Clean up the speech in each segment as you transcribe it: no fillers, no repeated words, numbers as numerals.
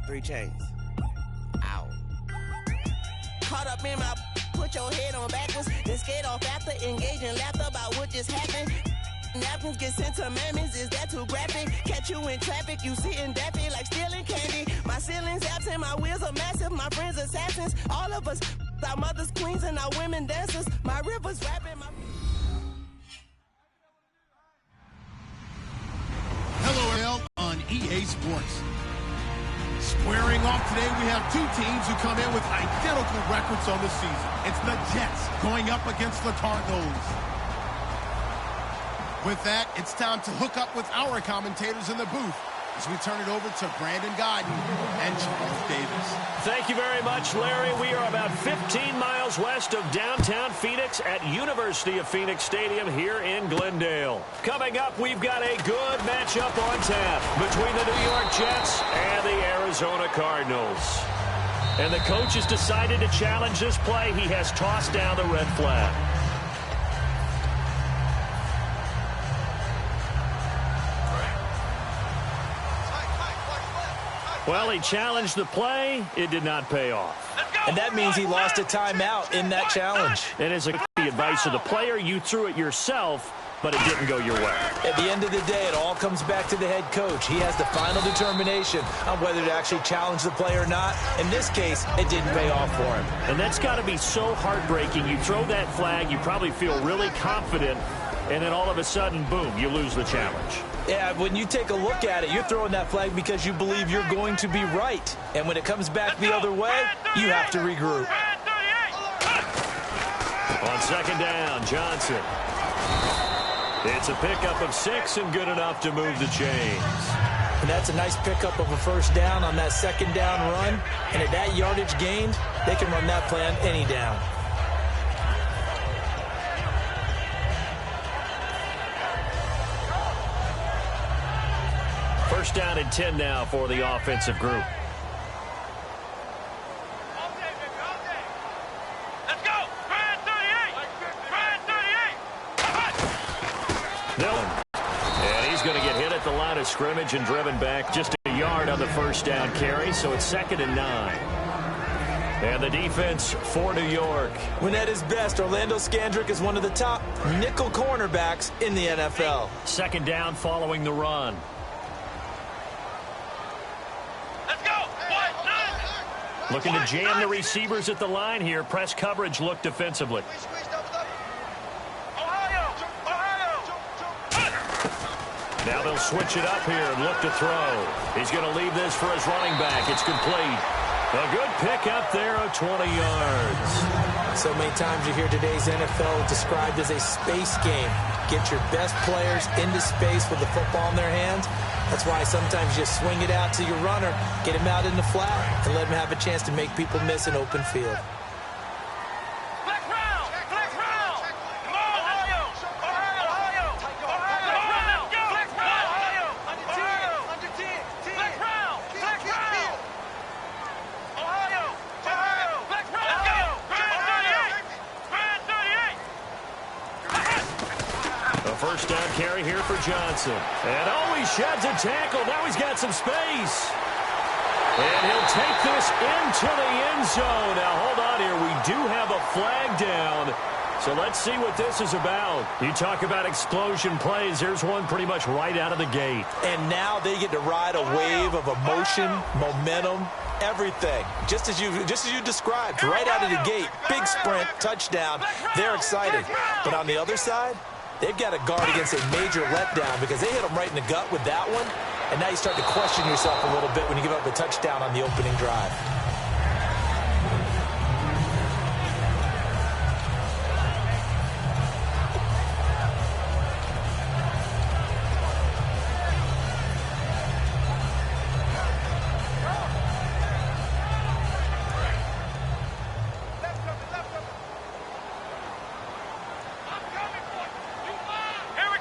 Three chains. Ow. Caught up in my... Put your head on backwards. Then skate off after engaging laughter about what just happened. Napkins get sent to mammies. Is that too graphic? Catch you in traffic. You sitting daffy like stealing candy. My ceiling's absent. My wheels are massive. My friends assassins. All of us. Our mothers queens and our women dancers. My rivers rapping. My... Hello, on EA Sports. Squaring off today, we have two teams who come in with identical records on the season. It's the Jets going up against the Cardinals. With that, it's time to hook up with our commentators in the booth as we turn it over to Brandon Godden and Charles Davis. Thank you very much, Larry. We are about 15 miles west of downtown Phoenix at University of Phoenix Stadium here in Glendale. Coming up, we've got a good matchup on tap between the New York Jets and the Arizona Cardinals. And the coach has decided to challenge this play. He has tossed down the red flag. Well, he challenged the play. It did not pay off. And that means he lost a timeout in that challenge. And as the advice of the player, you threw it yourself, but it didn't go your way. At the end of the day, it all comes back to the head coach. He has the final determination on whether to actually challenge the play or not. In this case, it didn't pay off for him. And that's got to be so heartbreaking. You throw that flag, you probably feel really confident, and then all of a sudden, boom, you lose the challenge. Yeah, when you take a look at it, you're throwing that flag because you believe you're going to be right. And when it comes back the other way, you have to regroup. On second down, Johnson. It's a pickup of 6 and good enough to move the chains. And that's a nice pickup of a first down on that second down run. And at that yardage gained, they can run that play on any down. First down and 10 now for the offensive group. Let's go! Brand 38! Brand 38! Dillon. And he's going to get hit at the line of scrimmage and driven back just a yard on the first down carry, so it's 2nd and 9. And the defense for New York. When at his best, Orlando Scandrick is one of the top nickel cornerbacks in the NFL. Second down following the run. Looking to jam the receivers at the line here. Press coverage look defensively. Now they'll switch it up here and look to throw. He's going to leave this for his running back. It's complete. A good pick up there of 20 yards. So many times you hear today's NFL described as a space game. Get your best players into space with the football in their hands. That's why sometimes you swing it out to your runner, get him out in the flat, and let him have a chance to make people miss an open field. First down carry here for Johnson. And oh, he sheds a tackle. Now he's got some space. And he'll take this into the end zone. Now, hold on here. We do have a flag down. So let's see what this is about. You talk about explosion plays. There's one pretty much right out of the gate. And now they get to ride a wave of emotion, momentum, everything. Just as you described, right out of the gate. Big sprint, touchdown. They're excited. But on the other side, they've got to guard against a major letdown because they hit them right in the gut with that one. And now you start to question yourself a little bit when you give up the touchdown on the opening drive. Here we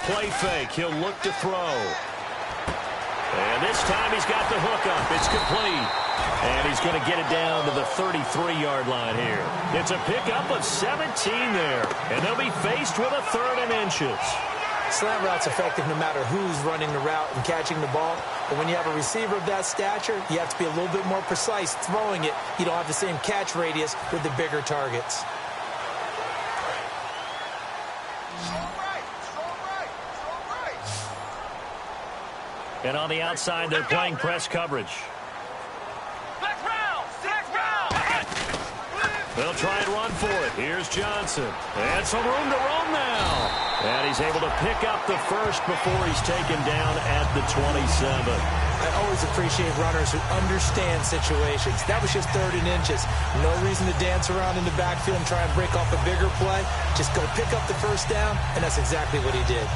play fake. He'll look to throw. And this time he's got the hook up. It's complete. And he's going to get it down to the 33-yard line here. It's a pickup of 17 there. And they'll be faced with a 3rd and inches. Slant route's effective no matter who's running the route and catching the ball. But when you have a receiver of that stature, you have to be a little bit more precise throwing it. You don't have the same catch radius with the bigger targets. And on the outside, they're playing press coverage. They'll try and run for it. Here's Johnson. And some room to roam now. And he's able to pick up the first before he's taken down at the 27. I always appreciate runners who understand situations. That was just 3rd and inches. No reason to dance around in the backfield and try and break off a bigger play. Just go pick up the first down, and that's exactly what he did.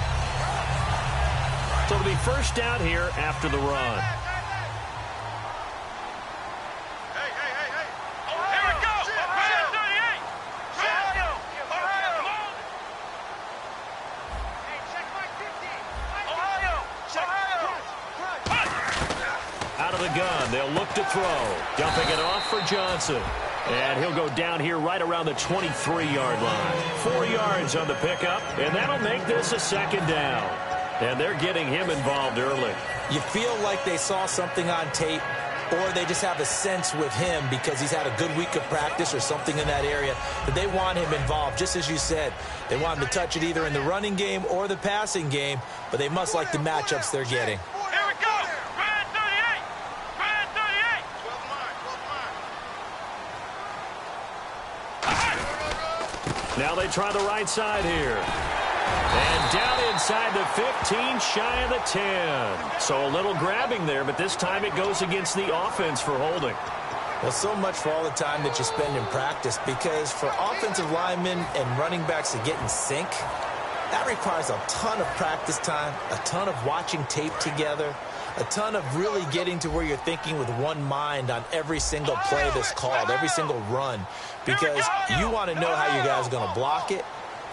So it'll be first down here after the run. Out of the gun, they'll look to throw. Dumping it off for Johnson. And he'll go down here right around the 23-yard line. 4 yards on the pickup, and that'll make this a 2nd down. And they're getting him involved early. You feel like they saw something on tape, or they just have a sense with him because he's had a good week of practice or something in that area that they want him involved. Just as you said, they want him to touch it either in the running game or the passing game, but they must like the matchups they're getting. Here we go. Brand 38. Brand 38. Now they try the right side here. And down inside the 15, shy of the 10. So a little grabbing there, but this time it goes against the offense for holding. Well, so much for all the time that you spend in practice, because for offensive linemen and running backs to get in sync, that requires a ton of practice time, a ton of watching tape together, a ton of really getting to where you're thinking with one mind on every single play that's called, every single run, because you want to know how you guys are going to block it.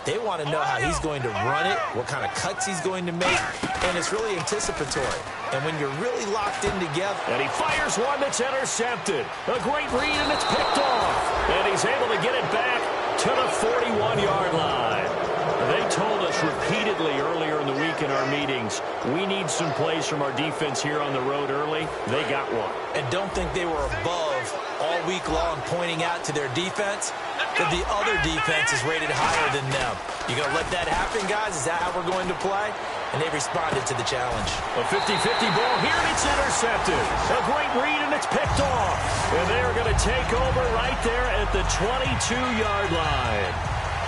They want to know how he's going to run it, what kind of cuts he's going to make, and it's really anticipatory. And when you're really locked in together. And he fires one that's intercepted. A great read, and it's picked off. And he's able to get it back to the 41-yard line. They told us repeatedly earlier in the week in our meetings, we need some plays from our defense here on the road early. They got one. And don't think they were above all week long pointing out to their defense that the other defense is rated higher than them. You going to let that happen, guys? Is that how we're going to play? And they responded to the challenge. A 50-50 ball here, and it's intercepted. A great read, and it's picked off. And they're going to take over right there at the 22-yard line.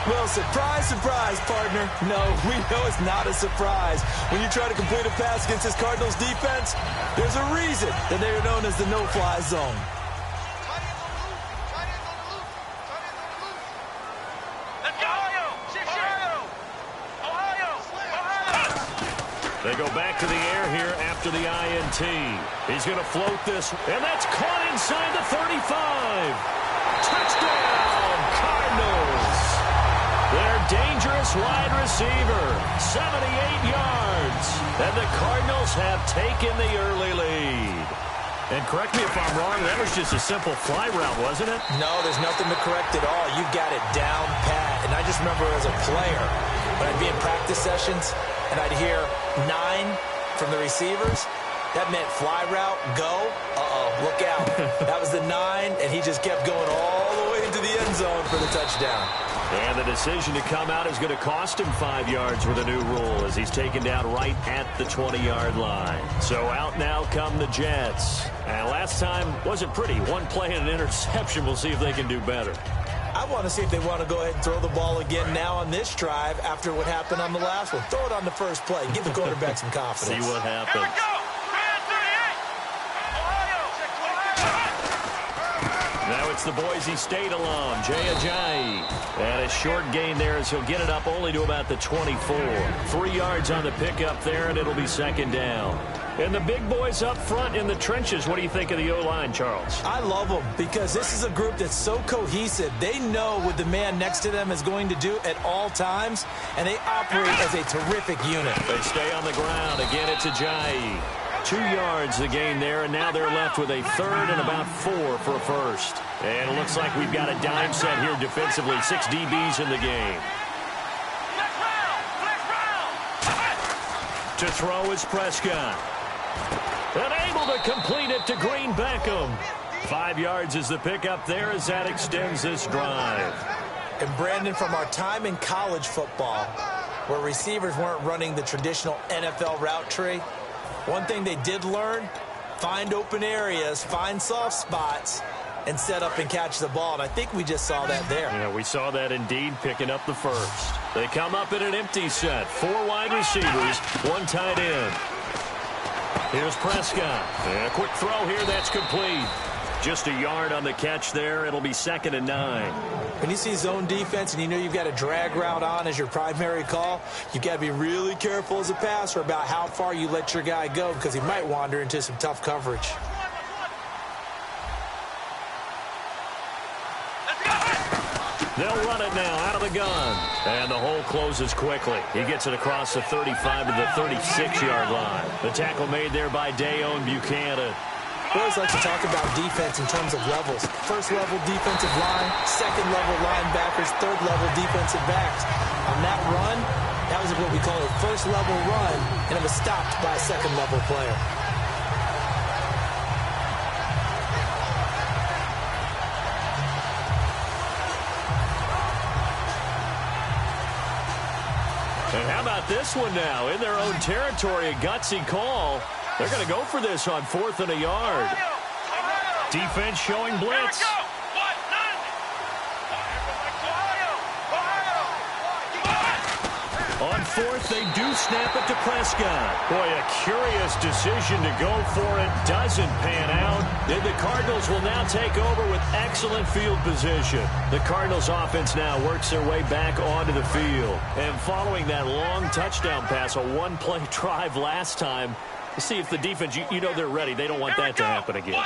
Well, surprise, surprise, partner. No, we know it's not a surprise. When you try to complete a pass against this Cardinals defense, there's a reason that they are known as the no-fly zone. They go back to the air here after the INT. He's going to float this, and that's caught inside the 35. Touchdown, Cardinals. Their dangerous wide receiver, 78 yards. And the Cardinals have taken the early lead. And correct me if I'm wrong, that was just a simple fly route, wasn't it? No, there's nothing to correct at all. You've got it down pat. And I just remember as a player, when I'd be in practice sessions, and I'd hear 9 from the receivers, that meant fly route, go. Look out. That was the 9, and he just kept going all the way into the end zone for the touchdown. And the decision to come out is going to cost him 5 yards with a new rule as he's taken down right at the 20-yard line. So out now come the Jets. And last time wasn't pretty. One play and an interception. We'll see if they can do better. I want to see if they want to go ahead and throw the ball again now on this drive after what happened on the last one. Throw it on the first play. Give the quarterback some confidence. See what happens. Here we go. Brand 38. Ohio. Now It's the Boise State alum, Jay Ajayi. And a short gain there as he'll get it up only to about the 24. 3 yards on the pickup there, and it'll be second down. And the big boys up front in the trenches, what do you think of the O-line, Charles? I love them because this is a group that's so cohesive. They know what the man next to them is going to do at all times, and they operate as a terrific unit. They stay on the ground. Again, it's Ajayi. 2 yards the gain there, and now they're left with a third and about 4 for a first. And it looks like we've got a dime set here defensively. 6 DBs in the game. To throw is Prescott. And able to complete it to Green Beckham. 5 yards is the pickup there as that extends this drive. And Brandon, from our time in college football, where receivers weren't running the traditional NFL route tree, one thing they did learn, find open areas, find soft spots, and set up and catch the ball. And I think we just saw that there. Yeah, we saw that indeed, picking up the first. They come up in an empty set. 4 wide receivers, 1 tight end. Here's Prescott. And a quick throw here, that's complete. Just a yard on the catch there. It'll be 2nd and 9. When you see zone defense and you know you've got a drag route on as your primary call, you've got to be really careful as a passer about how far you let your guy go because he might wander into some tough coverage. They'll run it now out of the gun. And the hole closes quickly. He gets it across the 35 to the 36-yard line. The tackle made there by Dayon Buchanan. We always like to talk about defense in terms of levels. First-level defensive line, second-level linebackers, third-level defensive backs. On that run, that was what we call a first-level run, and it was stopped by a second-level player. And how about this one now? In their own territory, a gutsy call. They're going to go for this on 4th and a yard. Defense showing blitz. On 4th, they do snap it to Prescott. Boy, a curious decision to go for it. Doesn't pan out. And the Cardinals will now take over with excellent field position. The Cardinals offense now works their way back onto the field. And following that long touchdown pass, a 1-play drive last time, see if the defense, you know they're ready. They don't want that to happen again.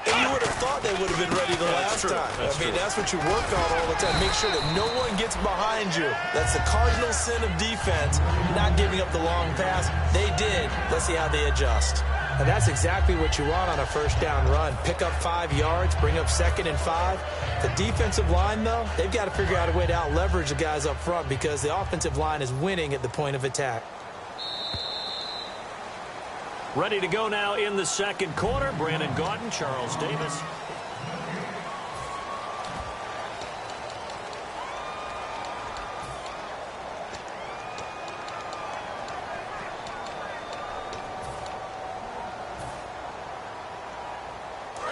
And you would have thought they would have been ready the last time. That's what you work on all the time. Make sure that no one gets behind you. That's the cardinal sin of defense, not giving up the long pass. They did. Let's see how they adjust. And that's exactly what you want on a first down run. Pick up 5 yards, bring up 2nd and 5. The defensive line, though, they've got to figure out a way to out-leverage the guys up front because the offensive line is winning at the point of attack. Ready to go now in the second quarter. Brandon Gaudin, Charles Davis.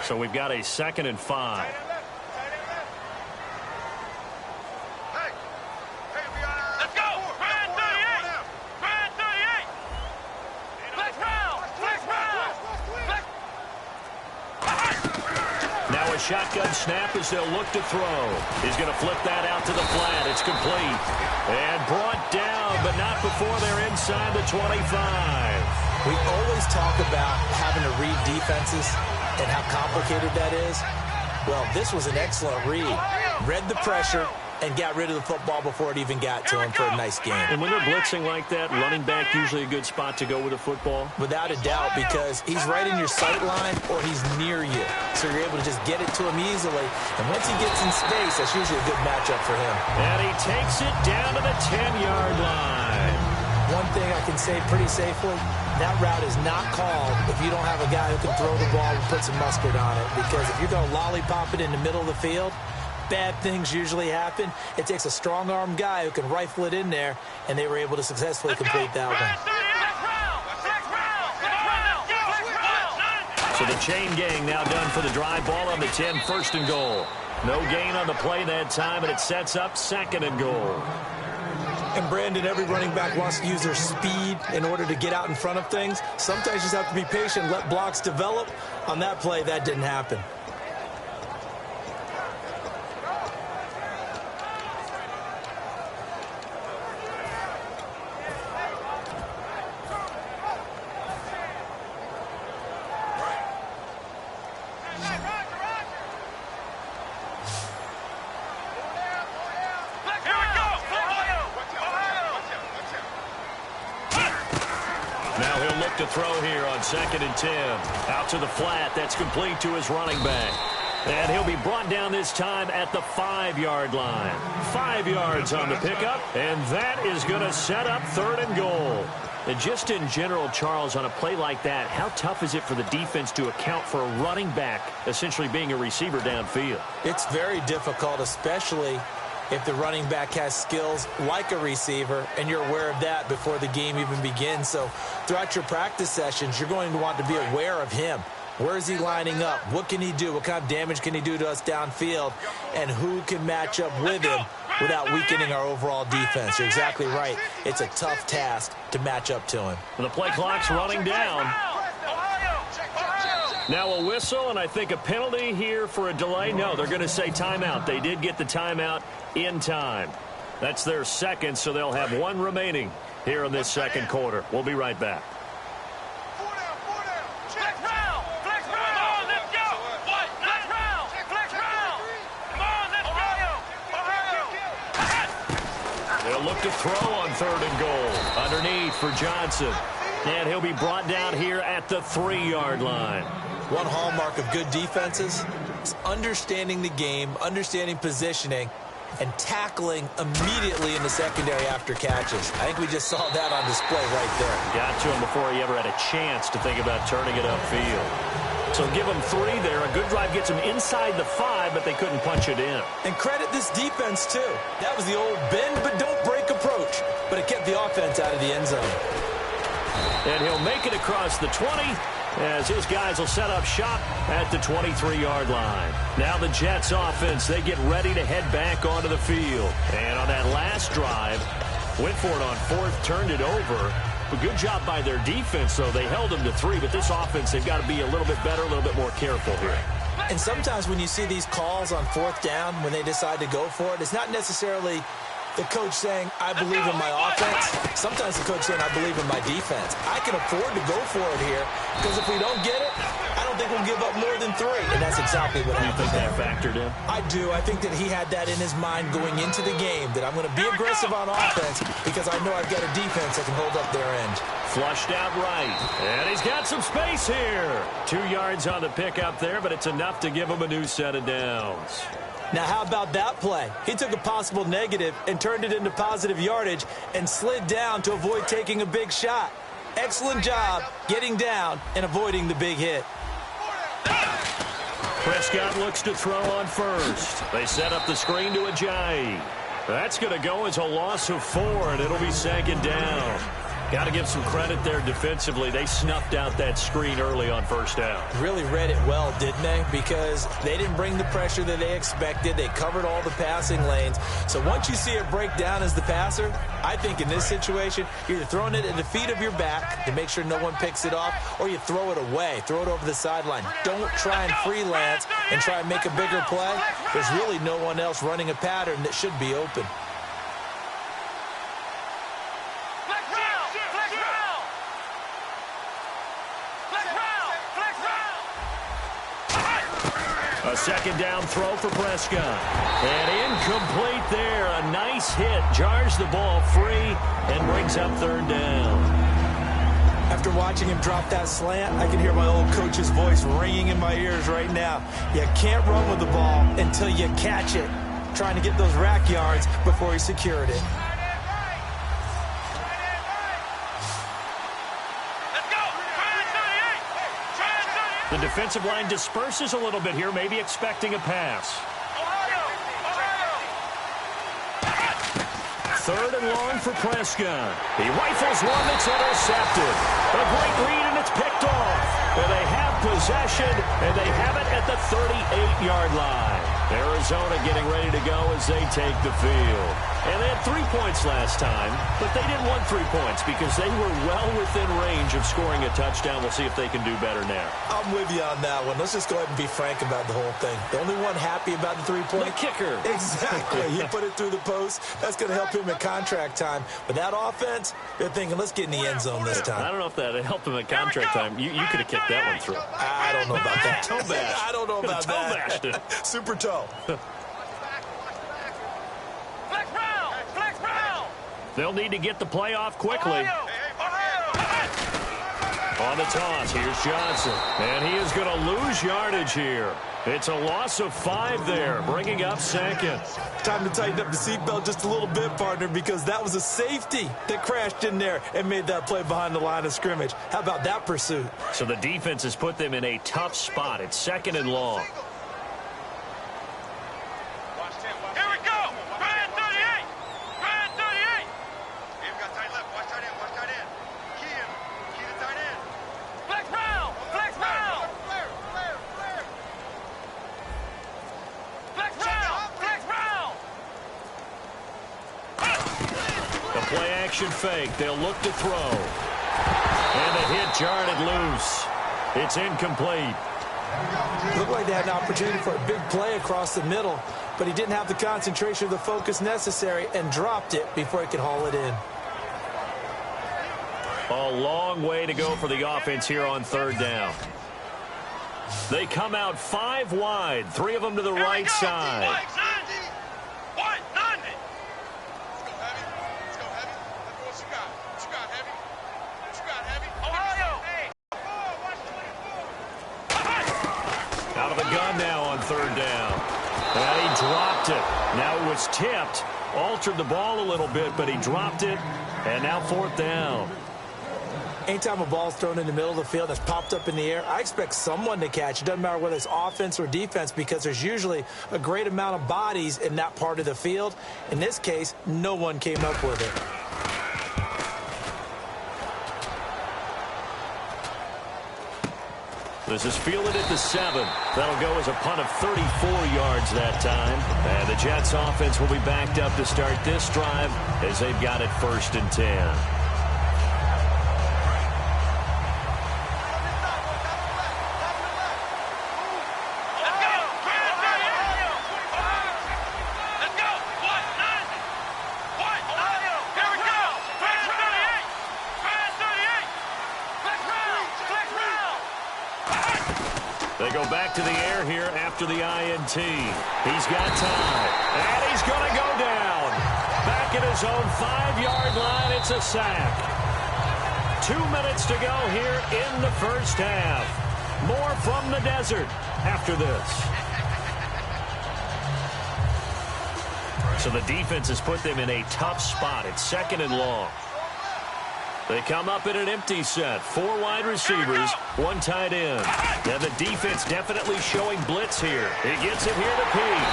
So we've got a 2nd and 5. Shotgun snap as they'll look to throw. He's going to flip that out to the flat. It's complete. And brought down, but not before they're inside the 25. We always talk about having to read defenses and how complicated that is. Well, this was an excellent read. Read the pressure and got rid of the football before it even got to him for a nice game. And when they're blitzing like that, running back usually a good spot to go with the football? Without a doubt, because he's right in your sight line or he's near you. So you're able to just get it to him easily. And once he gets in space, that's usually a good matchup for him. And he takes it down to the 10-yard line. One thing I can say pretty safely, that route is not called if you don't have a guy who can throw the ball and put some mustard on it. Because if you're going to lollipop it in the middle of the field, bad things usually happen. It takes a strong-armed guy who can rifle it in there, and they were able to successfully complete that one. So the chain gang now done for the drive. Ball on the 10, 1st and goal. No gain on the play that time, and it sets up 2nd and goal. And Brandon, every running back wants to use their speed in order to get out in front of things. Sometimes you just have to be patient, let blocks develop. On that play, that didn't happen. to throw here on 2nd and 10. Out to the flat. That's complete to his running back. And he'll be brought down this time at the 5-yard line. 5 yards on the pickup, and that is going to set up 3rd and goal. And just in general, Charles, on a play like that, how tough is it for the defense to account for a running back essentially being a receiver downfield? It's very difficult, especially if the running back has skills like a receiver, and you're aware of that before the game even begins. So throughout your practice sessions, you're going to want to be aware of him. Where is he lining up? What can he do? What kind of damage can he do to us downfield? And who can match up with him without weakening our overall defense? You're exactly right. It's a tough task to match up to him. The play clock's running down. Now a whistle, and I think a penalty here for a delay. No, they're going to say timeout. They did get the timeout in time. That's their second, so they'll have one remaining here in this second quarter. We'll be right back. They'll look to throw on 3rd and goal. Underneath for Johnson. And he'll be brought down here at the 3-yard line. One hallmark of good defenses is understanding the game, understanding positioning, and tackling immediately in the secondary after catches. I think we just saw that on display right there. Got to him before he ever had a chance to think about turning it upfield. So give them 3 there. A good drive gets them inside the 5, but they couldn't punch it in. And credit this defense, too. That was the old bend but don't break approach, but it kept the offense out of the end zone. And he'll make it across the 20 as his guys will set up shop at the 23-yard line. Now the Jets offense, they get ready to head back onto the field. And on that last drive, went for it on 4th, turned it over. A good job by their defense, though. They held them to 3, but this offense, they've got to be a little bit better, a little bit more careful here. And sometimes when you see these calls on 4th down, when they decide to go for it, it's not necessarily the coach saying, I believe in my offense. Sometimes the coach saying, I believe in my defense. I can afford to go for it here because if we don't get it, I don't think we'll give up more than 3. And that's exactly what happened. You think that factored in? I do. I think that he had that in his mind going into the game, that I'm going to be aggressive on offense because I know I've got a defense that can hold up their end. Flushed out right. And he's got some space here. 2 yards on the pickup there, but it's enough to give him a new set of downs. Now, how about that play? He took a possible negative and turned it into positive yardage and slid down to avoid taking a big shot. Excellent job getting down and avoiding the big hit. Prescott looks to throw on 1st. They set up the screen to Ajayi. That's going to go as a loss of 4, and it'll be 2nd down. Got to give some credit there defensively. They snuffed out that screen early on 1st down. Really read it well, didn't they? Because they didn't bring the pressure that they expected. They covered all the passing lanes. So once you see it break down as the passer, I think in this situation, you're either throwing it at the feet of your back to make sure no one picks it off, or you throw it away, throw it over the sideline. Don't try and freelance and try and make a bigger play. There's really no one else running a pattern that should be open. A 2nd down throw for Prescott. And incomplete there. A nice hit. Jars the ball free and brings up 3rd down. After watching him drop that slant, I can hear my old coach's voice ringing in my ears right now. You can't run with the ball until you catch it. Trying to get those rack yards before he secured it. The defensive line disperses a little bit here, maybe expecting a pass. 3rd and long for Prescott. He rifles one that's intercepted. A great read, and it's picked off. And they have possession, and they have it at the 38-yard line. Arizona getting ready to go as they take the field. And they had 3 points last time, but they didn't want 3 points because they were well within range of scoring a touchdown. We'll see if they can do better now. I'm with you on that one. Let's just go ahead and be frank about the whole thing. The only one happy about the 3-point? The kicker. Exactly. He put it through the post. That's going to help him at contract time. But that offense, they're thinking, let's get in the end zone this time. I don't know if that helped him at contract time. You could have kicked that one through. I don't know about that. Toe bash. I don't know about toe that. Bashed it. Super toe. They'll need to get the play off quickly. On the toss, here's Johnson. And he is going to lose yardage here. It's a loss of 5 there, bringing up second. Time to tighten up the seatbelt just a little bit, partner, because that was a safety that crashed in there and made that play behind the line of scrimmage. How about that pursuit? So the defense has put them in a tough spot. It's 2nd and long. Here we go. Brand 38. Brand 38. We've got tight left. Watch tight end. Watch tight end. Key him. Key the tight end. Flex round. Flex round. Flex round. Flex round. The play action fake. They'll look to throw. And the hit jarred it loose. It's incomplete. Looked like they had an opportunity for a big play across the middle, but he didn't have the concentration or the focus necessary and dropped it before he could haul it in. A long way to go for the offense here on 3rd down. They come out 5 wide, 3 of them to the right side. White 90. Let's go heavy. Let's go heavy. What you got? What you got, heavy? What you got, heavy? Ohio. Out of the gun now on 3rd down. And he dropped it. Now it was tipped. Altered the ball a little bit, but he dropped it. And now 4th down. Anytime a ball's thrown in the middle of the field that's popped up in the air, I expect someone to catch. It doesn't matter whether it's offense or defense because there's usually a great amount of bodies in that part of the field. In this case, no one came up with it. This is fielded at the 7. That'll go as a punt of 34 yards that time. And the Jets offense will be backed up to start this drive as they've got it 1st and 10. They go back to the air here after the INT. He's got time. And he's going to go down. Back at his own 5-yard line. It's a sack. 2 minutes to go here in the 1st half. More from the desert after this. So the defense has put them in a tough spot. It's 2nd and long. They come up in an empty set. 4 wide receivers, 1 tight end. And the defense definitely showing blitz here. He gets it here to Pete.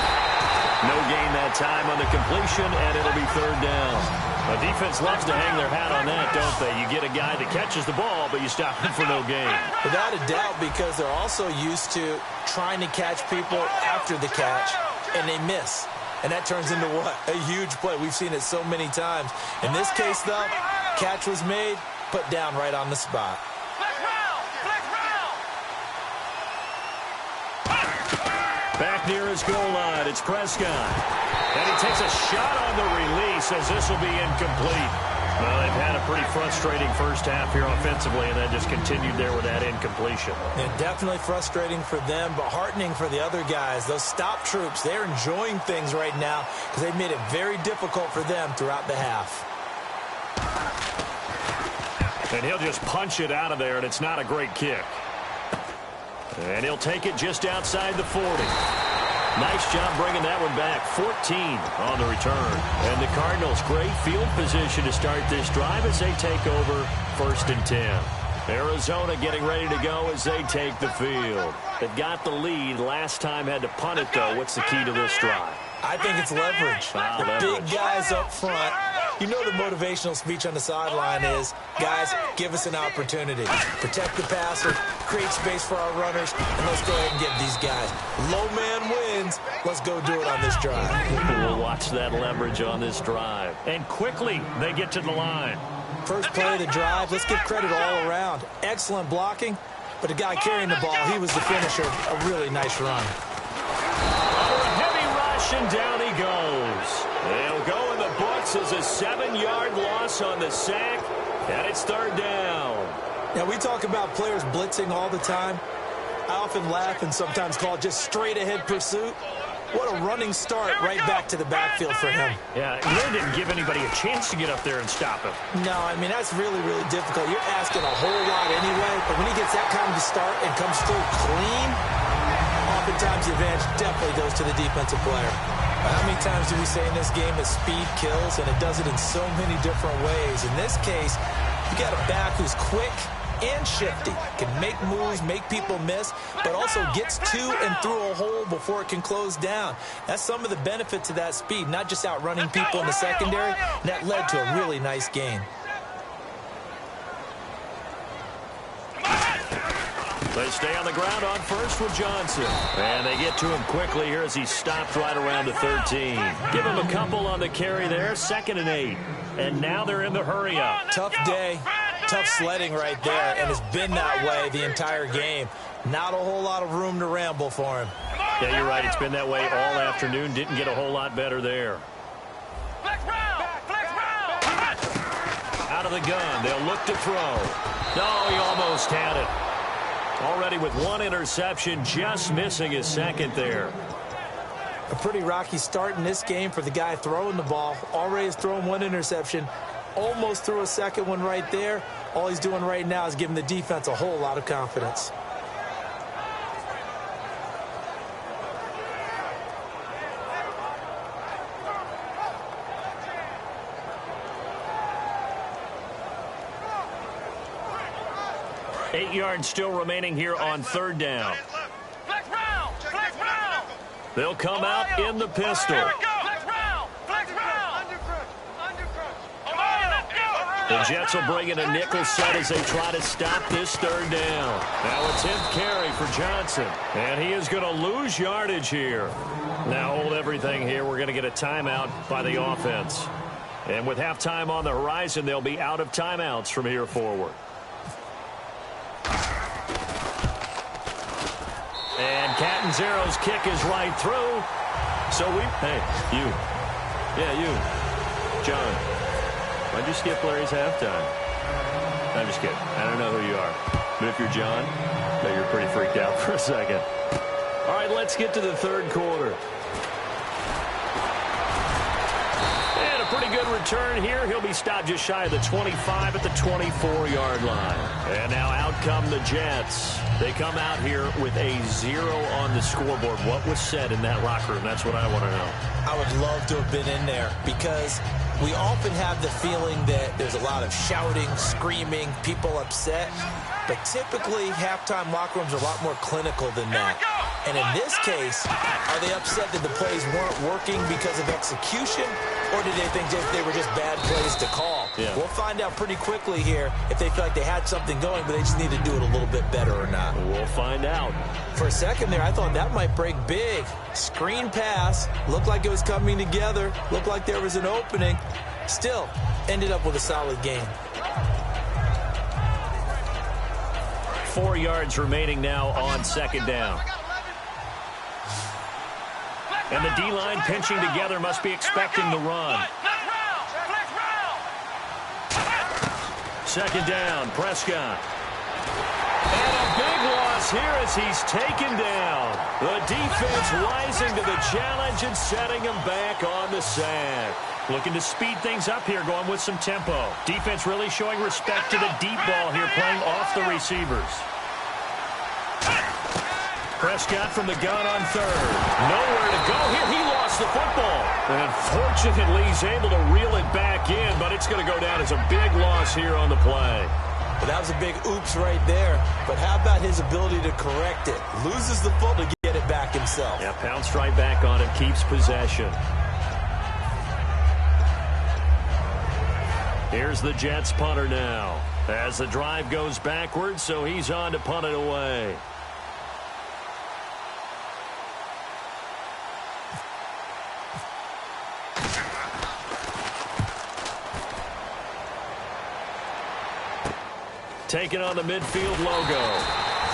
No gain that time on the completion, and it'll be 3rd down. The defense loves to hang their hat on that, don't they? You get a guy that catches the ball, but you stop him for no gain. Without a doubt, because they're also used to trying to catch people after the catch, and they miss. And that turns into what? A huge play. We've seen it so many times. In this case, though, catch was made, put down right on the spot. Back near his goal line, it's Prescott. And he takes a shot on the release as this will be incomplete. Well, they've had a pretty frustrating 1st half here offensively, and then just continued there with that incompletion. Yeah, definitely frustrating for them, but heartening for the other guys. Those stop troops, they're enjoying things right now because they've made it very difficult for them throughout the half. And he'll just punch it out of there, and it's not a great kick. And he'll take it just outside the 40. Nice job bringing that one back. 14 on the return. And the Cardinals, great field position to start this drive as they take over 1st and 10. Arizona getting ready to go as they take the field. They've got the lead. Last time had to punt it, though. What's the key to this drive? I think it's leverage. The big guys up front. You know the motivational speech on the sideline is, guys, give us an opportunity. Protect the passer, create space for our runners, and let's go ahead and get these guys. Low man wins. Let's go do it on this drive. We'll watch that leverage on this drive. And quickly, they get to the line. First play of the drive, let's give credit all around. Excellent blocking, but the guy carrying the ball, he was the finisher. A really nice run. Under a heavy rush, and down he goes. They'll go in the books as a 7-yard loss on the sack, and it's 3rd down. Now, we talk about players blitzing all the time. I often laugh and sometimes call it just straight-ahead pursuit. What a running start right back to the backfield for him. Yeah, he really didn't give anybody a chance to get up there and stop him. No, I mean, that's really, really difficult. You're asking a whole lot anyway, but when he gets that kind of a start and comes through clean, oftentimes the advantage definitely goes to the defensive player. How many times do we say in this game that speed kills, and it does it in so many different ways? In this case, you got a back who's quick and shifty, can make moves, make people miss, but also gets to and through a hole before it can close down. That's some of the benefits of that speed, not just outrunning people in the secondary, and that led to a really nice gain. They stay on the ground on first with Johnson. And they get to him quickly here as he stopped right around the 13. Give him a couple on the carry there, 2nd and 8. And now they're in the hurry-up. Tough day, tough sledding right there, and it's been that way the entire game. Not a whole lot of room to ramble for him. Yeah, you're right. It's been that way all afternoon. Didn't get a whole lot better there. Out of the gun. They'll look to throw. No, he almost had it. Already with 1 interception, just missing his 2nd there. A pretty rocky start in this game for the guy throwing the ball. Already has thrown 1 interception. Almost threw a 2nd one right there. All he's doing right now is giving the defense a whole lot of confidence. Eight yards still remaining here on 3rd down. They'll come out in the pistol. The Jets will bring in a nickel set as they try to stop this 3rd down. Now a 10th carry for Johnson. And he is going to lose yardage here. Now hold everything here. We're going to get a timeout by the offense. And with halftime on the horizon, they'll be out of timeouts from here forward. And Catanzaro's kick is right through. So hey, you. Yeah, you. John, why'd you skip Larry's halftime? I'm just kidding. I don't know who you are. But if you're John, I bet you're pretty freaked out for a second. All right, let's get to the 3rd quarter. And a pretty good return here. He'll be stopped just shy of the 25 at the 24-yard line. And now out come the Jets. They come out here with a 0 on the scoreboard. What was said in that locker room? That's what I want to know. I would love to have been in there because we often have the feeling that there's a lot of shouting, screaming, people upset. But typically, halftime locker rooms are a lot more clinical than that. And in this case, are they upset that the plays weren't working because of execution? Or did they think they were just bad plays to call? Yeah. We'll find out pretty quickly here if they feel like they had something going, but they just need to do it a little bit better or not. We'll find out. For a second there, I thought that might break big. Screen pass. Looked like it was coming together. Looked like there was an opening. Still, ended up with a solid game. 4 yards remaining now on 2nd down. And the D-line pinching together must be expecting the run. 2nd down, Prescott. And a big loss here as he's taken down. The defense rising to the challenge and setting him back on the sack. Looking to speed things up here, going with some tempo. Defense really showing respect to the deep ball here, playing off the receivers. Prescott from the gun on 3rd. Nowhere to go here. He lost the football. And fortunately, he's able to reel it back in, but it's going to go down as a big loss here on the play. Well, that was a big oops right there. But how about his ability to correct it? Loses the football to get it back himself. Yeah, pounced right back on it, keeps possession. Here's the Jets punter now. As the drive goes backwards, so he's on to punt it away. Taking on the midfield logo.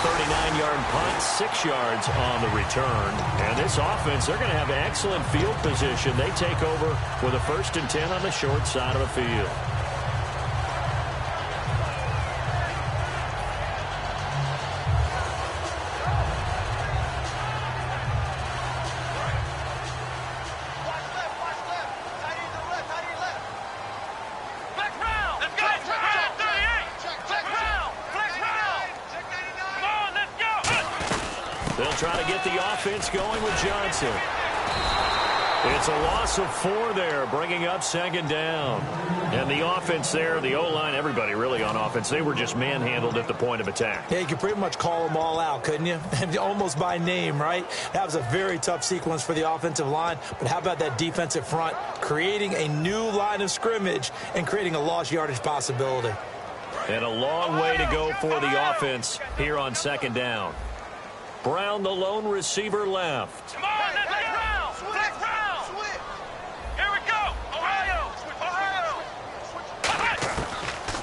39-yard punt, 6 yards on the return. And this offense, they're going to have excellent field position. They take over with a 1st and 10 on the short side of the field. try to get the offense going with Johnson. It's a loss of 4 there, bringing up second down. And the offense there, the O-line, everybody really on offense, they were just manhandled at the point of attack. Yeah, you could pretty much call them all out, couldn't you? Almost by name, right? That was a very tough sequence for the offensive line. But how about that defensive front creating a new line of scrimmage and creating a lost yardage possibility? And a long way to go for the offense here on second down. Brown, the lone receiver, left. Come on, let's go! Here we go! Ohio!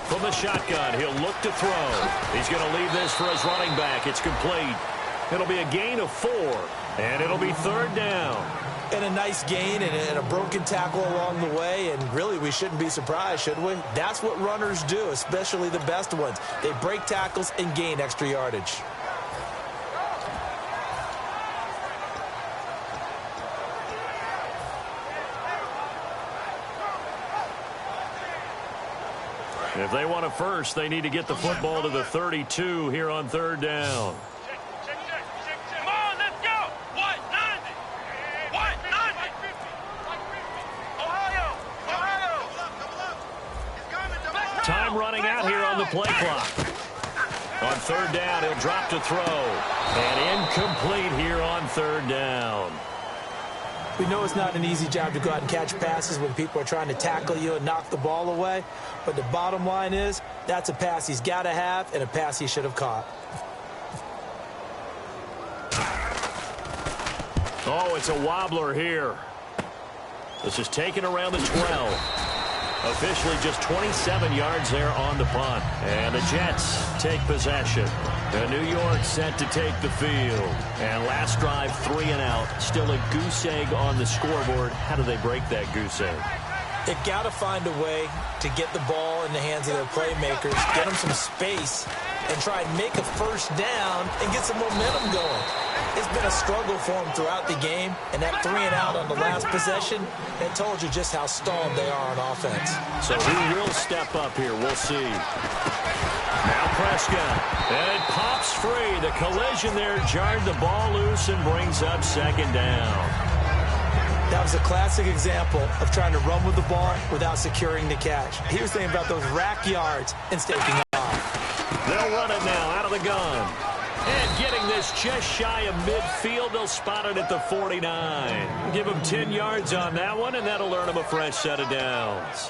From the shotgun, he'll look to throw. He's going to leave this for his running back. It's complete. It'll be a gain of 4, and it'll be third down. And a nice gain and a broken tackle along the way, and really we shouldn't be surprised, should we? That's what runners do, especially the best ones. They break tackles and gain extra yardage. If they want a first, they need to get the football to the 32 here on third down. Come on, let's go! What? 90! What? 90! Ohio! Time running out here on the play clock. On third down, he'll drop to throw. And incomplete here on third down. We know it's not an easy job to go out and catch passes when people are trying to tackle you and knock the ball away. But the bottom line is, that's a pass he's got to have and a pass he should have caught. Oh, it's a wobbler here. This is taken around the 12. Officially just 27 yards there on the punt. And the Jets take possession. The New York set to take the field. And last drive, 3 and out. Still a goose egg on the scoreboard. How do they break that goose egg? They've got to find a way to get the ball in the hands of their playmakers, get them some space, and try and make a first down and get some momentum going. It's been a struggle for them throughout the game, and that 3 and out on the last possession, it told you just how stalled they are on offense. So who will step up here? We'll see. Now Prescott, and it pops free. The collision there jarred the ball loose and brings up second down. That was a classic example of trying to run with the ball without securing the catch. He was thinking about those rack yards and staking off. They'll run it now out of the gun. And getting this just shy of midfield, they'll spot it at the 49. Give him 10 yards on that one, and that'll earn him a fresh set of downs.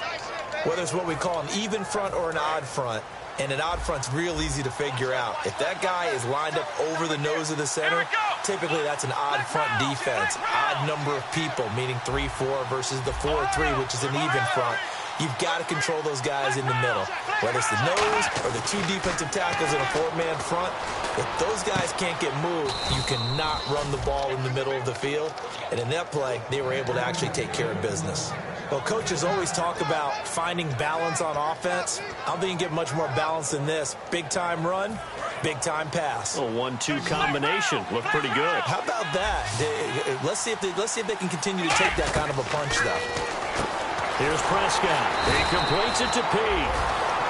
Whether it's what we call an even front or an odd front, and an odd front's real easy to figure out. If that guy is lined up over the nose of the center, typically that's an odd front defense. Odd number of people, meaning 3-4 versus the 4-3, which is an even front. You've got to control those guys in the middle. Whether it's the nose or the 2 defensive tackles in a 4-man front, if those guys can't get moved, you cannot run the ball in the middle of the field. And in that play, they were able to actually take care of business. Well, coaches always talk about finding balance on offense. I don't think you can get much more balance than this. Big-time run, big-time pass. A 1-2 combination. Looked pretty good. How about that? Let's see if they can continue to take that kind of a punch, though. Here's Prescott. He completes it to Pete.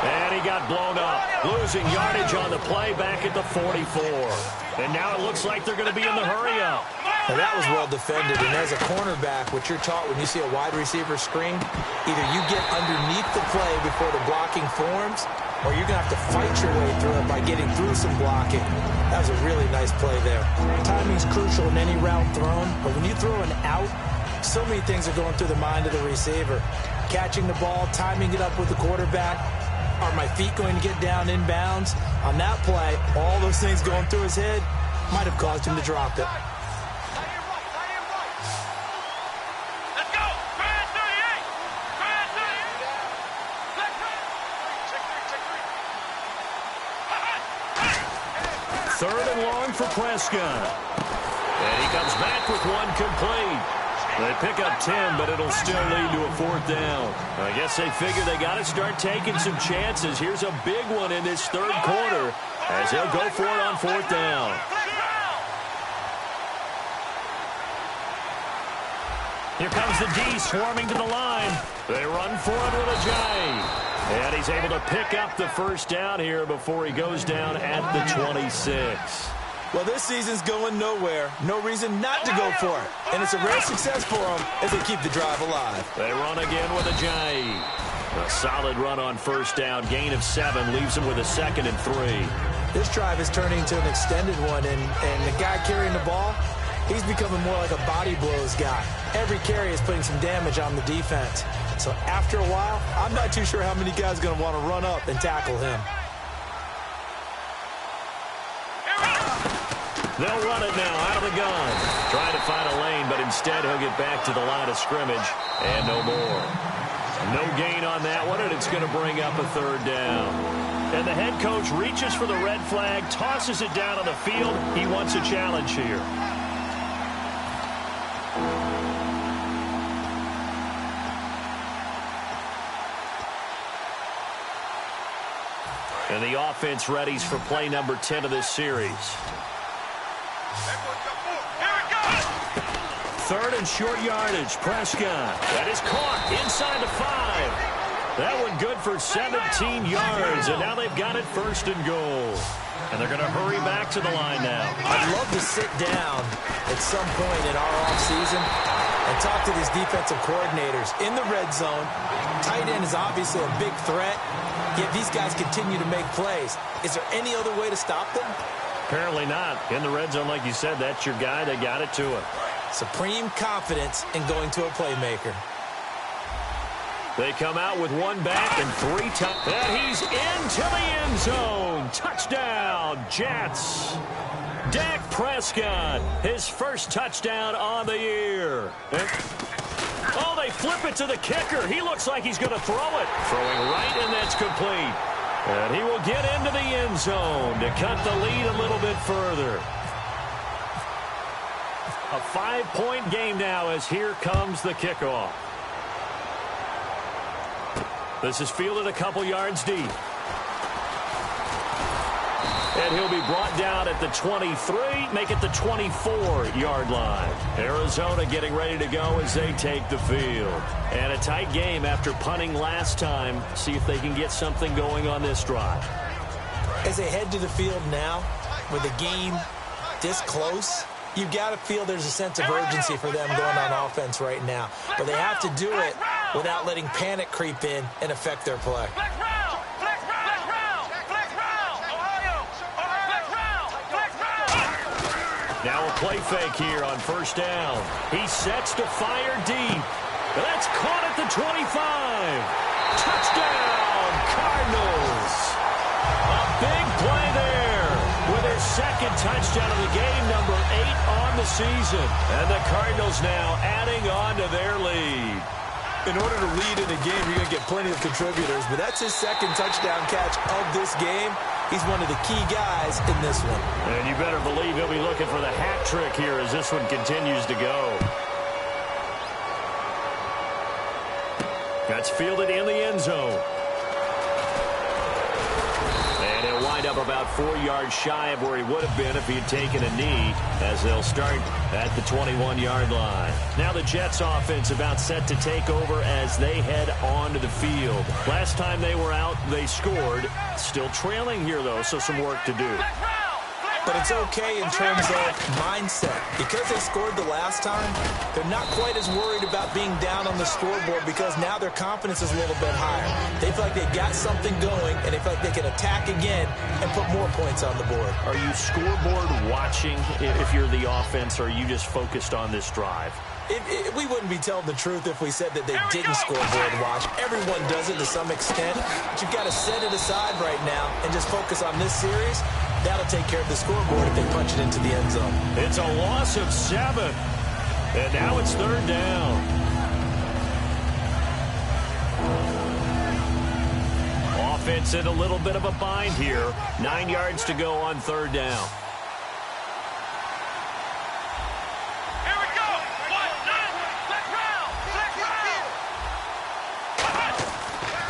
And he got blown up. Losing yardage on the play back at the 44. And now it looks like they're going to be in the hurry-up. Now that was well defended, and as a cornerback, what you're taught when you see a wide receiver screen, either you get underneath the play before the blocking forms, or you're going to have to fight your way through it by getting through some blocking. That was a really nice play there. Timing's crucial in any route thrown, but when you throw an out, so many things are going through the mind of the receiver. Catching the ball, timing it up with the quarterback. Are my feet going to get down inbounds? On that play, all those things going through his head might have caused him to drop it. Third and long for Prescott. And he comes back with one complete. They pick up 10, but it'll still lead to a fourth down. I guess they figure they got to start taking some chances. Here's a big one in this third quarter as he'll go for it on fourth down. Here comes the D swarming to the line. They run for it with a J. And he's able to pick up the first down here before he goes down at the 26. Well, this season's going nowhere. No reason not to go for it. And it's a rare success for them as they keep the drive alive. They run again with Ajayi. A solid run on first down. Gain of 7 leaves them with a 2nd and 3. This drive is turning into an extended one, and the guy carrying the ball, he's becoming more like a body blows guy. Every carry is putting some damage on the defense. So after a while, I'm not too sure how many guys are going to want to run up and tackle him. They'll run it now out of the gun. Trying to find a lane, but instead he'll get back to the line of scrimmage. And no more. No gain on that one, and it's going to bring up a 3rd down. And the head coach reaches for the red flag, tosses it down on the field. He wants a challenge here. And the offense readies for play number 10 of this series. 3rd and short yardage. Prescott. That is caught inside the 5. That one good for 17 yards. And now they've got it 1st and goal. And they're going to hurry back to the line now. I'd love to sit down at some point in our offseason and talk to these defensive coordinators in the red zone. Tight end is obviously a big threat, yet these guys continue to make plays. Is there any other way to stop them? Apparently not. In the red zone, like you said, that's your guy. They got it to him. Supreme confidence in going to a playmaker. They come out with 1 back and 3 touchdowns. And he's into the end zone. Touchdown, Jets. Dak Prescott, his first touchdown on the year. Oh, they flip it to the kicker. He looks like he's going to throw it. Throwing right, and that's complete. And he will get into the end zone to cut the lead a little bit further. A 5-point game now as here comes the kickoff. This is fielded a couple yards deep. And he'll be brought down at the 23, make it the 24-yard line. Arizona getting ready to go as they take the field. And a tight game after punting last time. See if they can get something going on this drive. As they head to the field now, with the game this close, you've got to feel there's a sense of urgency for them going on offense right now. But they have to do it without letting panic creep in and affect their play. Now a play fake here on first down. He sets to fire deep. That's caught at the 25. Touchdown, Cardinals. A big play there with their 2nd touchdown of the game, number 8 on the season. And the Cardinals now adding on to their lead. In order to lead in a game, you're going to get plenty of contributors, but that's his 2nd touchdown catch of this game. He's one of the key guys in this one. And you better believe he'll be looking for the hat trick here as this one continues to go. That's fielded in the end zone. And he'll wind up about 4 yards shy of where he would have been if he had taken a knee, as they'll start at the 21-yard line. Now the Jets offense about set to take over as they head onto the field. Last time they were out, they scored. Still trailing here, though, so some work to do. But it's okay in terms of mindset. Because they scored the last time, they're not quite as worried about being down on the scoreboard because now their confidence is a little bit higher. They feel like they've got something going, and they feel like they can attack again and put more points on the board. Are you scoreboard watching if you're the offense, or are you just focused on this drive? We wouldn't be telling the truth if we said that they didn't scoreboard watch. Everyone does it to some extent. But you've got to set it aside right now and just focus on this series. That'll take care of the scoreboard if they punch it into the end zone. It's a loss of 7. And now it's 3rd down. Offense in a little bit of a bind here. 9 yards to go on 3rd down.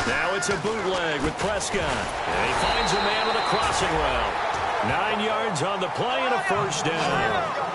Now it's a bootleg with Prescott. And he finds a man with a crossing route. 9 yards on the play and a first down.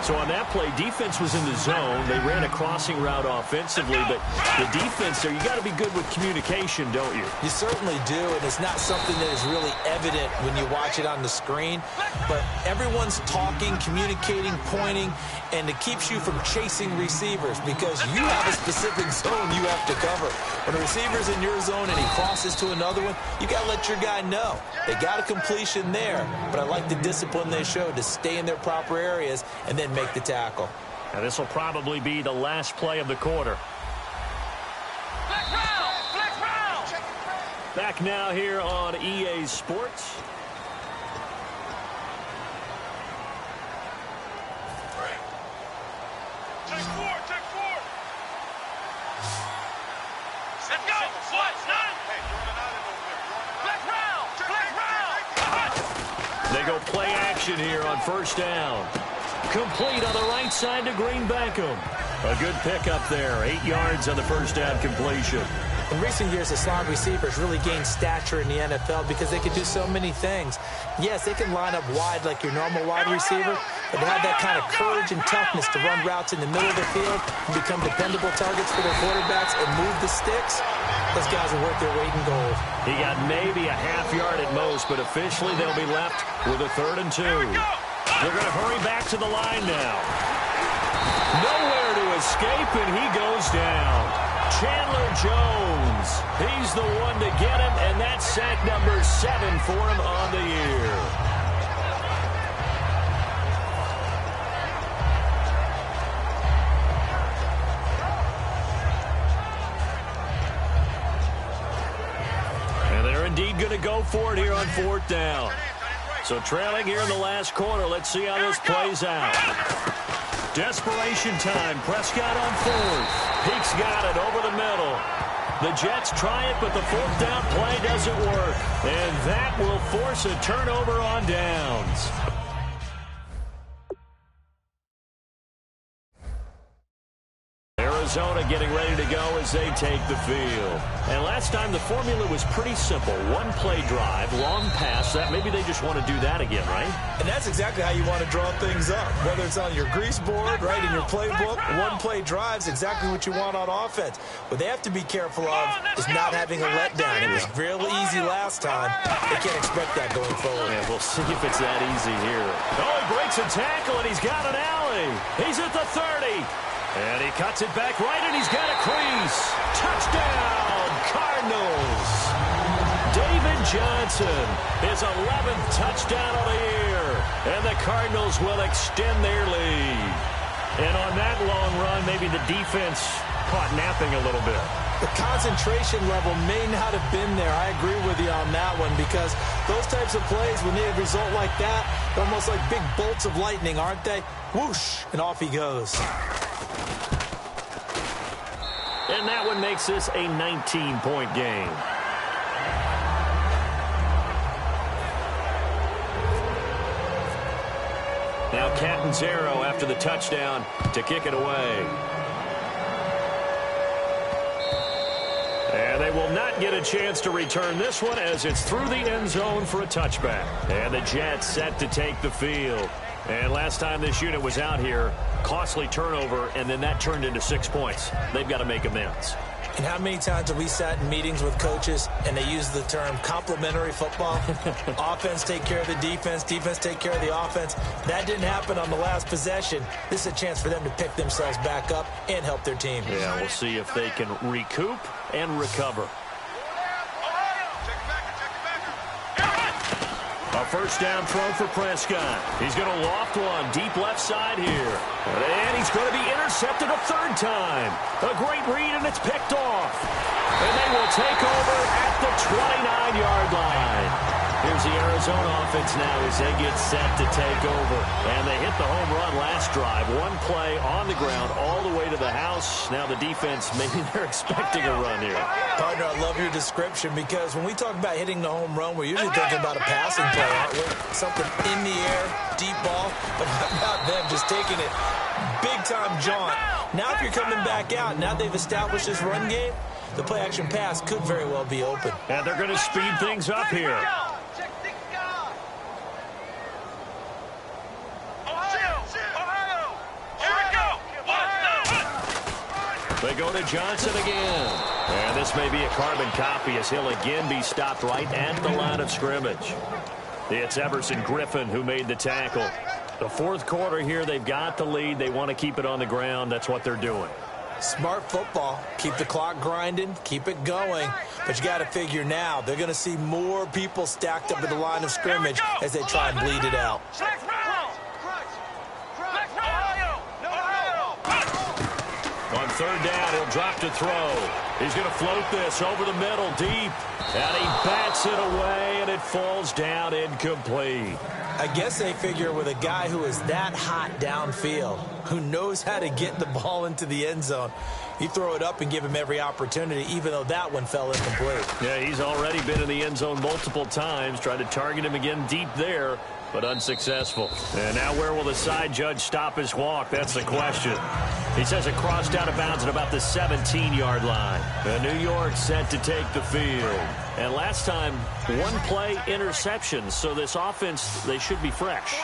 So on that play, defense was in the zone. They ran a crossing route offensively, but the defense there, you got to be good with communication, don't you? You certainly do, and it's not something that is really evident when you watch it on the screen. But everyone's talking, communicating, pointing, and it keeps you from chasing receivers because you have a specific zone you have to cover. When a receiver's in your zone and he crosses to another one, you got to let your guy know. They got a completion there, but I like the discipline they showed to stay in their proper areas and then make the tackle. Now this will probably be the last play of the quarter. Flex round! Flex round! Back now here on EA Sports. Take four! Let's go! Flex nine! Hey, you're on an island over there. Flex round! They go play action here on first down. Complete on the right side to Green Beckham. A good pickup there. 8 yards on the first down completion. In recent years, the slot receivers really gained stature in the NFL because they can do so many things. Yes, they can line up wide like your normal wide receiver, but to have that kind of courage and toughness to run routes in the middle of the field and become dependable targets for their quarterbacks and move the sticks, those guys are worth their weight in gold. He got maybe a half yard at most, but officially they'll be left with a 3rd and 2. They're going to hurry back to the line now. Nowhere to escape, and he goes down. Chandler Jones. He's the one to get him, and that's sack number 7 for him on the year. And they're indeed going to go for it here on 4th down. So trailing here in the last quarter. Let's see how this plays out. Desperation time. Prescott on 4th. Peaks got it over the middle. The Jets try it, but the 4th down play doesn't work. And that will force a turnover on downs. Arizona getting ready to go as they take the field. And last time the formula was pretty simple. 1 play drive, long pass. That maybe they just want to do that again, right? And that's exactly how you want to draw things up. Whether it's on your grease board, right, in your playbook, 1 play drive's exactly what you want on offense. What they have to be careful of is not having a letdown. It was real easy last time. They can't expect that going forward. Yeah, we'll see if it's that easy here. Oh, he breaks a tackle, and he's got an alley. He's at the 30. And he cuts it back right, and he's got a crease. Touchdown, Cardinals. David Johnson, his 11th touchdown of the year. And the Cardinals will extend their lead. And on that long run, maybe the defense caught napping a little bit. The concentration level may not have been there. I agree with you on that one because those types of plays, when they result like that, they're almost like big bolts of lightning, aren't they? Whoosh, and off he goes. And that one makes this a 19-point game. Now Catanzaro after the touchdown to kick it away. And they will not get a chance to return this one as it's through the end zone for a touchback. And the Jets set to take the field. And last time this unit was out here, costly turnover, and then that turned into 6 points. They've got to make amends. And how many times have we sat in meetings with coaches and they use the term complementary football? Offense take care of the defense, defense take care of the offense. That didn't happen on the last possession. This is a chance for them to pick themselves back up and help their team. Yeah, we'll see if they can recoup and recover. A first down throw for Prescott. He's going to loft one deep left side here. And he's going to be intercepted a 3rd time. A great read, and it's picked off. And they will take over at the 29-yard line. Here's the Arizona offense now as they get set to take over. And they hit the home run last drive. 1 play on the ground all the way to the house. Now the defense, maybe they're expecting a run here. Partner, I love your description because when we talk about hitting the home run, we're usually thinking about a passing play, aren't we? Something in the air, deep ball. But how about them just taking it big-time jaunt? Now if you're coming back out, now they've established this run game, the play-action pass could very well be open. And they're going to speed things up here. go to Johnson again. And this may be a carbon copy as he'll again be stopped right at the line of scrimmage. It's Everson Griffin who made the tackle. The fourth quarter here, they've got the lead. They want to keep it on the ground. That's what they're doing. Smart football. Keep the clock grinding. Keep it going. But you got to figure now, they're going to see more people stacked up at the line of scrimmage as they try and bleed it out. On third down, he'll drop to throw. He's going to float this over the middle, deep. And he bats it away, and it falls down incomplete. I guess they figure with a guy who is that hot downfield, who knows how to get the ball into the end zone, you throw it up and give him every opportunity, even though that one fell incomplete. Yeah, he's already been in the end zone multiple times. Tried to target him again deep there, but unsuccessful. And now where will the side judge stop his walk? That's the question. He says it crossed out of bounds at about the 17-yard line. New York set to take the field. And last time, one-play interception. So this offense, they should be fresh.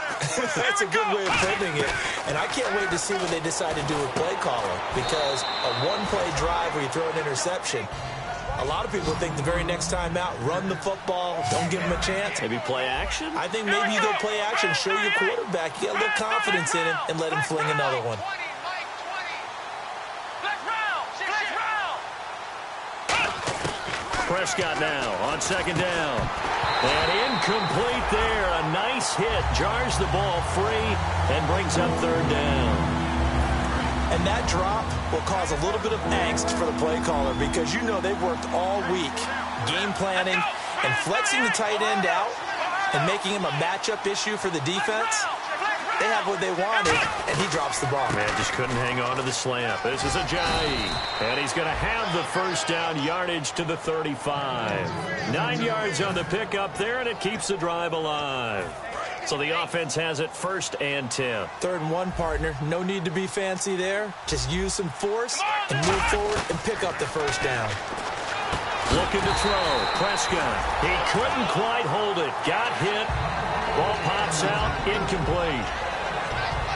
That's a good way of putting it. And I can't wait to see what they decide to do with play calling. Because a one-play drive where you throw an interception, a lot of people think the very next time out, run the football, don't give him a chance. Maybe play action? I think maybe you go play action, show your quarterback, you got a little confidence in him, and let him fling another one. Prescott now on second down. And incomplete there. A nice hit. Jars the ball free and brings up third down. And that drop will cause a little bit of angst for the play caller because you know they've worked all week game planning and flexing the tight end out and making him a matchup issue for the defense. They have what they wanted, and he drops the ball. Man, just couldn't hang on to the slant. This is Ajayi, and he's going to have the first down, yardage to the 35. 9 yards on the pickup there, and it keeps the drive alive. So the offense has it 1st and 10. 3rd and 1, partner. No need to be fancy there. Just use some force and move forward and pick up the first down. Looking to throw. Prescott. He couldn't quite hold it. Got hit. Ball pops out. Incomplete.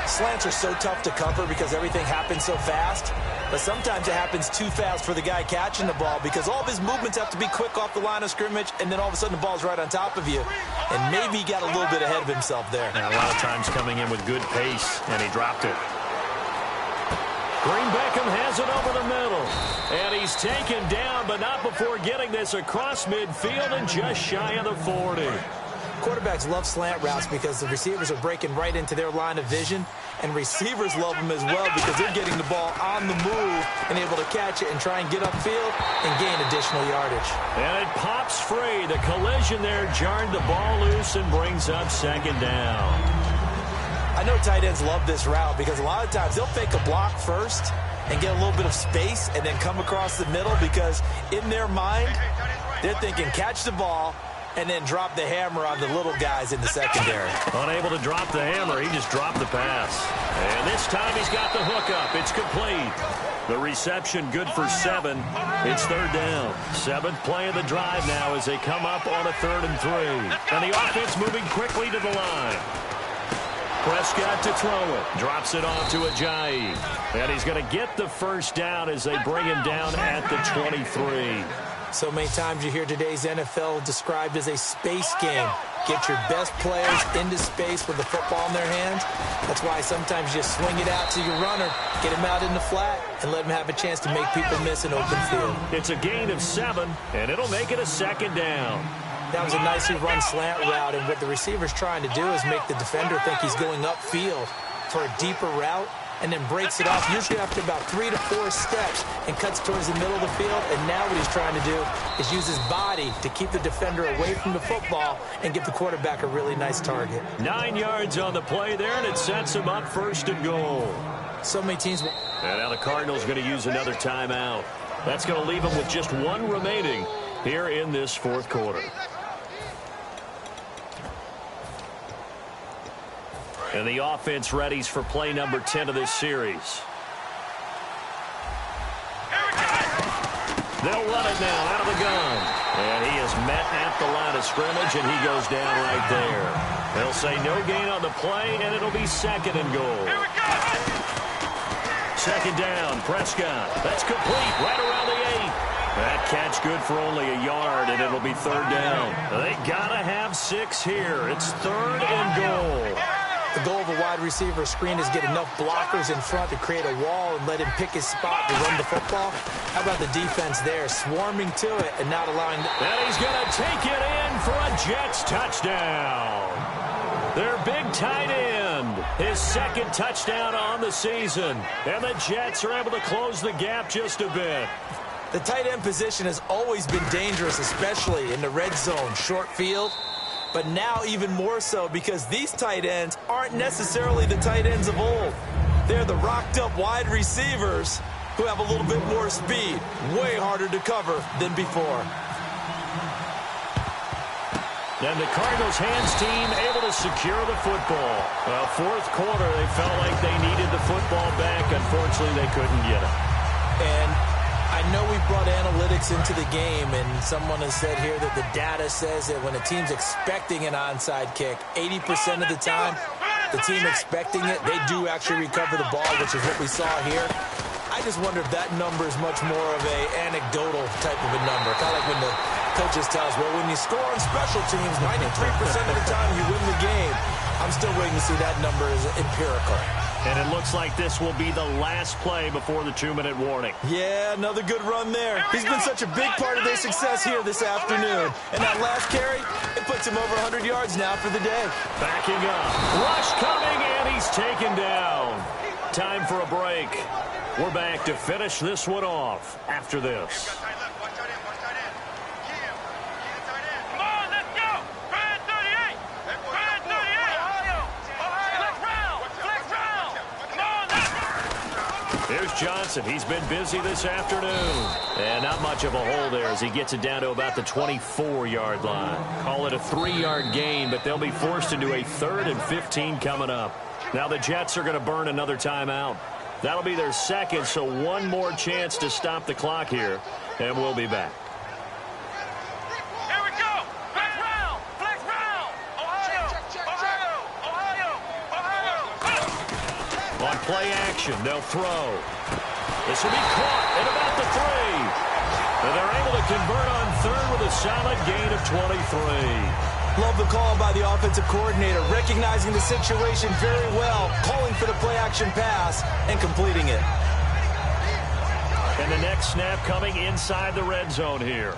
Slants are so tough to cover because everything happens so fast. But sometimes it happens too fast for the guy catching the ball because all of his movements have to be quick off the line of scrimmage, and then all of a sudden the ball's right on top of you. And maybe he got a little bit ahead of himself there. And a lot of times coming in with good pace, and he dropped it. Green Beckham has it over the middle. And he's taken down, but not before getting this across midfield and just shy of the 40. Quarterbacks love slant routes because the receivers are breaking right into their line of vision, and receivers love them as well because they're getting the ball on the move and able to catch it and try and get upfield and gain additional yardage. And it pops free. The collision there jarred the ball loose and brings up 2nd down. I know tight ends love this route because a lot of times they'll fake a block first and get a little bit of space and then come across the middle because in their mind, they're thinking catch the ball and then drop the hammer on the little guys in the secondary. Unable to drop the hammer, he just dropped the pass. And this time he's got the hookup. It's complete. The reception good for 7. It's 3rd down. 7th play of the drive now as they come up on a 3rd and 3. And the offense moving quickly to the line. Prescott to throw it. Drops it off to Ajayi. And he's going to get the first down as they bring him down at the 23. So many times you hear today's NFL described as a space game. Get your best players into space with the football in their hands. That's why sometimes you just swing it out to your runner, get him out in the flat, and let him have a chance to make people miss an open field. It's a gain of 7, and it'll make it a 2nd down. That was a nicely run slant route, and what the receiver's trying to do is make the defender think he's going upfield for a deeper route, and then breaks it off, usually after about 3 to 4 steps, and cuts towards the middle of the field. And now what he's trying to do is use his body to keep the defender away from the football and give the quarterback a really nice target. 9 yards on the play there, and it sets him up 1st and goal. So many teams. And now the Cardinals going to use another timeout. That's going to leave them with just 1 remaining here in this 4th quarter. And the offense readies for play number 10 of this series. They'll run it now out of the gun. And he is met at the line of scrimmage, and he goes down right there. They'll say no gain on the play, and it'll be 2nd and goal. second down. Prescott. That's complete right around the 8. That catch good for only a yard, and it'll be third down. They got to have 6 here. It's third and goal. The goal of a wide receiver screen is get enough blockers in front to create a wall and let him pick his spot to run the football. How about the defense there, swarming to it and not allowing... And he's going to take it in for a Jets touchdown. Their big tight end, his second touchdown on the season. And the Jets are able to close the gap just a bit. The tight end position has always been dangerous, especially in the red zone, short field. But now even more so because these tight ends aren't necessarily the tight ends of old. They're the rocked-up wide receivers who have a little bit more speed, way harder to cover than before. And the Cardinals' hands team able to secure the football. Well, fourth quarter, they felt like they needed the football back. Unfortunately, they couldn't get it. And I know we brought analytics into the game, and someone has said here that the data says that when a team's expecting an onside kick, 80% of the time, the team expecting it, they do actually recover the ball, which is what we saw here. I just wonder if that number is much more of a anecdotal type of a number. Kind of like when the coaches tell us, well, when you score on special teams, 93% of the time you win the game. I'm still waiting to see that number is empirical. And it looks like this will be the last play before the 2-minute warning. Yeah, another good run there. He's been such a big part of their success here this afternoon. And that last carry, it puts him over 100 yards now for the day. Backing up. Rush coming, and he's taken down. Time for a break. We're back to finish this one off after this. Here's Johnson. He's been busy this afternoon. And not much of a hole there as he gets it down to about the 24-yard line. Call it a 3-yard gain, but they'll be forced into a 3rd and 15 coming up. Now the Jets are going to burn another timeout. That'll be their second, so one more chance to stop the clock here, and we'll be back. Here we go. Flex round. Flex round. Ohio. On play action, they'll throw. This will be caught at about the 3. And they're able to convert on 3rd with a solid gain of 23. Love the call by the offensive coordinator, recognizing the situation very well, calling for the play-action pass, and completing it. And the next snap coming inside the red zone here.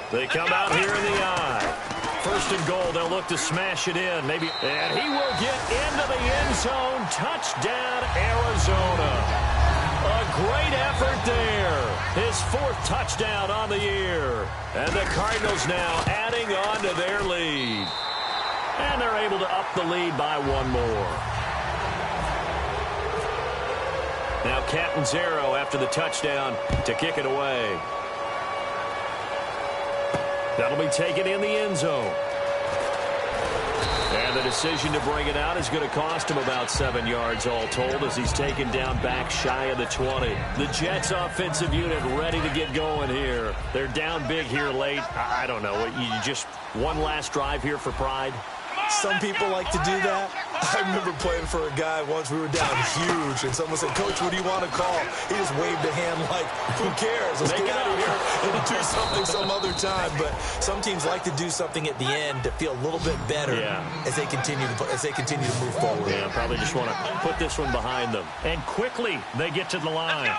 They come out here in the eye. 1st and goal, they'll look to smash it in. Maybe, and he will get into the end zone. Touchdown, Arizona. A great effort there. His 4th touchdown on the year. And the Cardinals now adding on to their lead. And they're able to up the lead by one more. Now Catanzaro after the touchdown to kick it away. That'll be taken in the end zone. And the decision to bring it out is going to cost him about 7 yards all told as he's taken down back shy of the 20. The Jets offensive unit ready to get going here. They're down big here late. I don't know. You just one last drive here for pride? Some people like to do that. I remember playing for a guy once. We were down huge, and someone said, "Coach, what do you want to call?" He just waved a hand like, "Who cares? Let's get out of here and do something some other time." But some teams like to do something at the end to feel a little bit better as they continue to move forward. Yeah, probably just want to put this one behind them. And quickly they get to the line.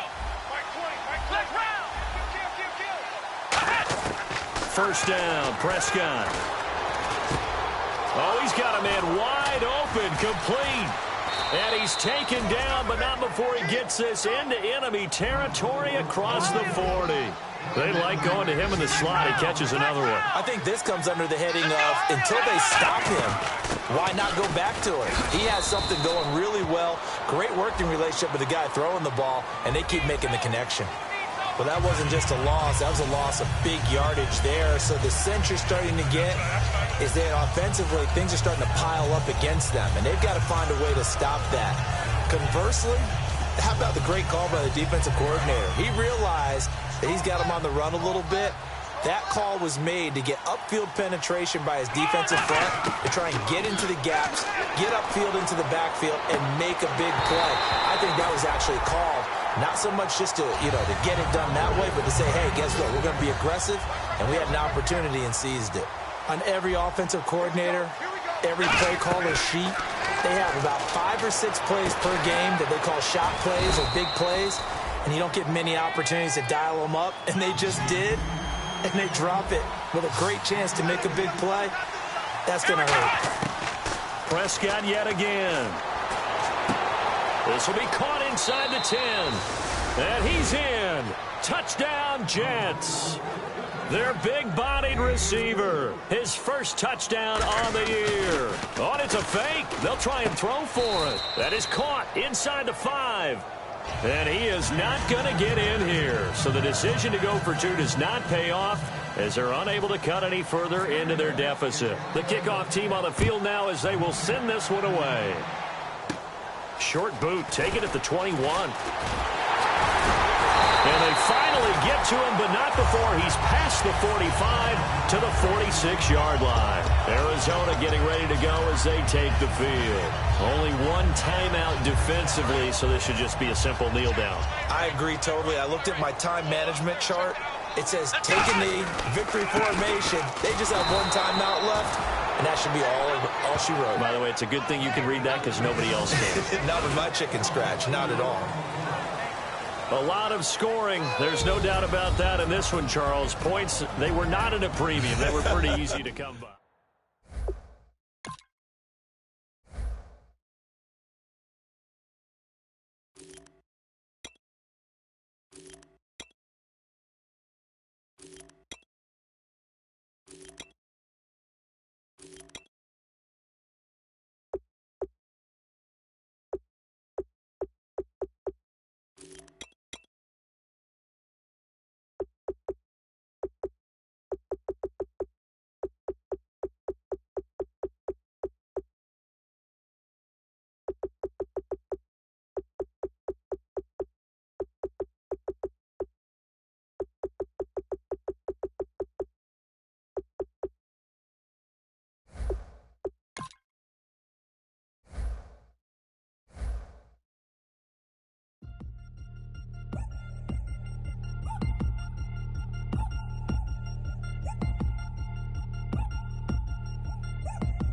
1st down, Prescott. Oh, he's got a man wide open, complete. And he's taken down, but not before he gets this into enemy territory across the 40. They like going to him in the slot. He catches another one. I think this comes under the heading of, until they stop him, why not go back to him? He has something going really well. Great working relationship with the guy throwing the ball, and they keep making the connection. Well, that wasn't just a loss. That was a loss of big yardage there. So the sense you're starting to get is that offensively, things are starting to pile up against them, and they've got to find a way to stop that. Conversely, how about the great call by the defensive coordinator? He realized that he's got him on the run a little bit, That call was made to get upfield penetration by his defensive front to try and get into the gaps, get upfield into the backfield, and make a big play. I think that was actually called, not so much just to, to get it done that way, but to say, hey, guess what? We're going to be aggressive, and we had an opportunity and seized it. On every offensive coordinator, every play caller sheet, they have about 5 or 6 plays per game that they call shot plays or big plays, and you don't get many opportunities to dial them up, and they just did, and they drop it with a great chance to make a big play. That's going to hurt. Prescott yet again. This will be caught inside the 10. And he's in. Touchdown, Jets. Their big-bodied receiver. His first touchdown on the year. Oh, and it's a fake. They'll try and throw for it. That is caught inside the 5. And he is not going to get in here. So the decision to go for 2 does not pay off as they're unable to cut any further into their deficit. The kickoff team on the field now as they will send this one away. Short boot taken at the 21. And they finally get to him, but not before he's past the 45 to the 46-yard line. Arizona getting ready to go as they take the field. Only one timeout defensively, so this should just be a simple kneel down. I agree totally. I looked at my time management chart. It says take a knee, victory formation. They just have one timeout left, and that should be all she wrote. By the way, it's a good thing you can read that because nobody else can. Not with my chicken scratch, not at all. A lot of scoring. There's no doubt about that in this one, Charles. Points, they were not at a premium. They were pretty easy to come by.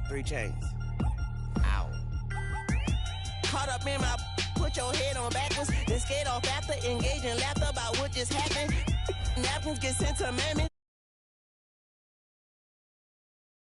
Three chains. Ow. Caught up in my, put your head on backwards, then skate off after engaging laughter about what just happened. Napkins get sent to mammy.